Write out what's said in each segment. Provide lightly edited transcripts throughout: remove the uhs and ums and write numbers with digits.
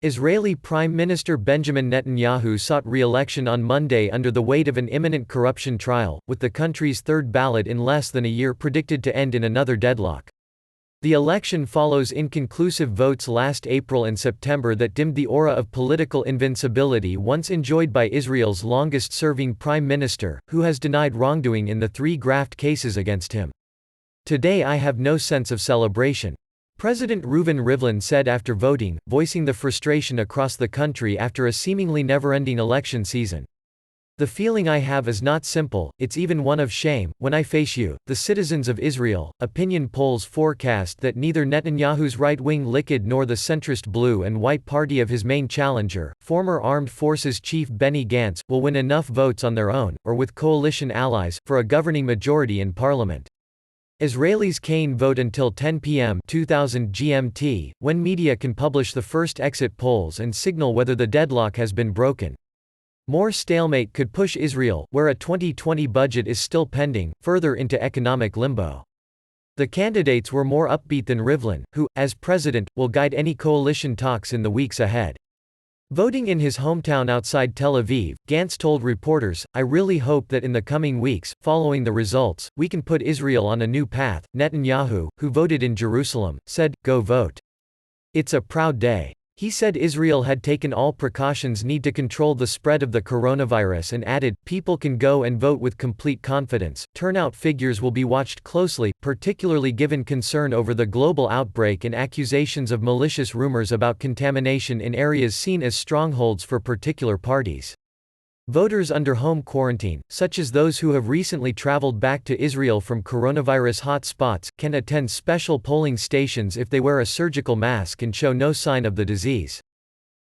Israeli Prime Minister Benjamin Netanyahu sought re-election on Monday under the weight of an imminent corruption trial, with the country's third ballot in less than a year predicted to end in another deadlock. The election follows inconclusive votes last April and September that dimmed the aura of political invincibility once enjoyed by Israel's longest-serving prime minister, who has denied wrongdoing in the three graft cases against him. "Today I have no sense of celebration," President Reuven Rivlin said after voting, voicing the frustration across the country after a seemingly never-ending election season. "The feeling I have is not simple, it's even one of shame, when I face you, the citizens of Israel." Opinion polls forecast that neither Netanyahu's right-wing Likud nor the centrist Blue and White Party of his main challenger, former Armed Forces Chief Benny Gantz, will win enough votes on their own, or with coalition allies, for a governing majority in parliament. Israelis can't vote until 10 p.m. 2000 GMT, when media can publish the first exit polls and signal whether the deadlock has been broken. More stalemate could push Israel, where a 2020 budget is still pending, further into economic limbo. The candidates were more upbeat than Rivlin, who, as president, will guide any coalition talks in the weeks ahead. Voting in his hometown outside Tel Aviv, Gantz told reporters, "I really hope that in the coming weeks, following the results, we can put Israel on a new path." Netanyahu, who voted in Jerusalem, said, "Go vote. It's a proud day." He said Israel had taken all precautions needed to control the spread of the coronavirus and added, "People can go and vote with complete confidence." Turnout figures will be watched closely, particularly given concern over the global outbreak and accusations of malicious rumors about contamination in areas seen as strongholds for particular parties. Voters under home quarantine, such as those who have recently traveled back to Israel from coronavirus hot spots, can attend special polling stations if they wear a surgical mask and show no sign of the disease.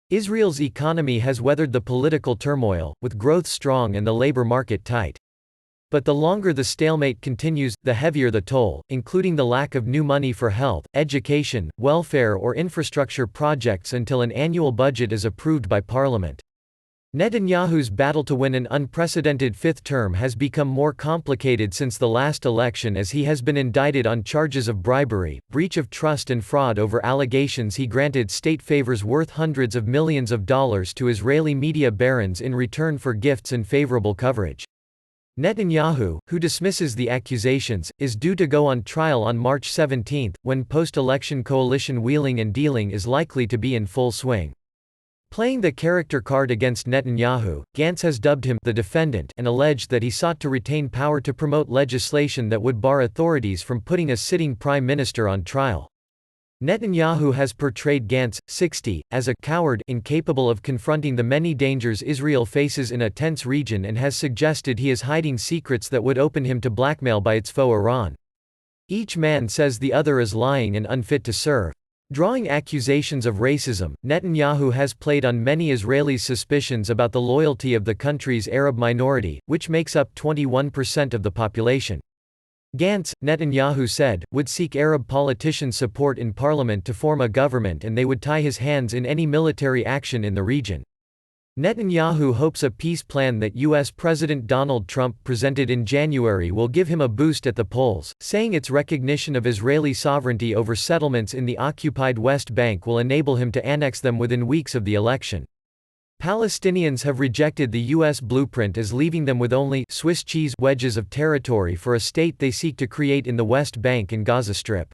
Israel's economy has weathered the political turmoil, with growth strong and the labor market tight. But the longer the stalemate continues, the heavier the toll, including the lack of new money for health, education, welfare or infrastructure projects until an annual budget is approved by parliament. Netanyahu's battle to win an unprecedented fifth term has become more complicated since the last election, as he has been indicted on charges of bribery, breach of trust and fraud over allegations he granted state favors worth hundreds of millions of dollars to Israeli media barons in return for gifts and favorable coverage. Netanyahu, who dismisses the accusations, is due to go on trial on March 17, when post-election coalition wheeling and dealing is likely to be in full swing. Playing the character card against Netanyahu, Gantz has dubbed him the defendant and alleged that he sought to retain power to promote legislation that would bar authorities from putting a sitting prime minister on trial. Netanyahu has portrayed Gantz, 60, as a coward incapable of confronting the many dangers Israel faces in a tense region, and has suggested he is hiding secrets that would open him to blackmail by its foe Iran. Each man says the other is lying and unfit to serve. Drawing accusations of racism, Netanyahu has played on many Israelis' suspicions about the loyalty of the country's Arab minority, which makes up 21% of the population. Gantz, Netanyahu said, would seek Arab politicians' support in parliament to form a government, and they would tie his hands in any military action in the region. Netanyahu hopes a peace plan that U.S. President Donald Trump presented in January will give him a boost at the polls, saying its recognition of Israeli sovereignty over settlements in the occupied West Bank will enable him to annex them within weeks of the election. Palestinians have rejected the U.S. blueprint as leaving them with only Swiss cheese wedges of territory for a state they seek to create in the West Bank and Gaza Strip.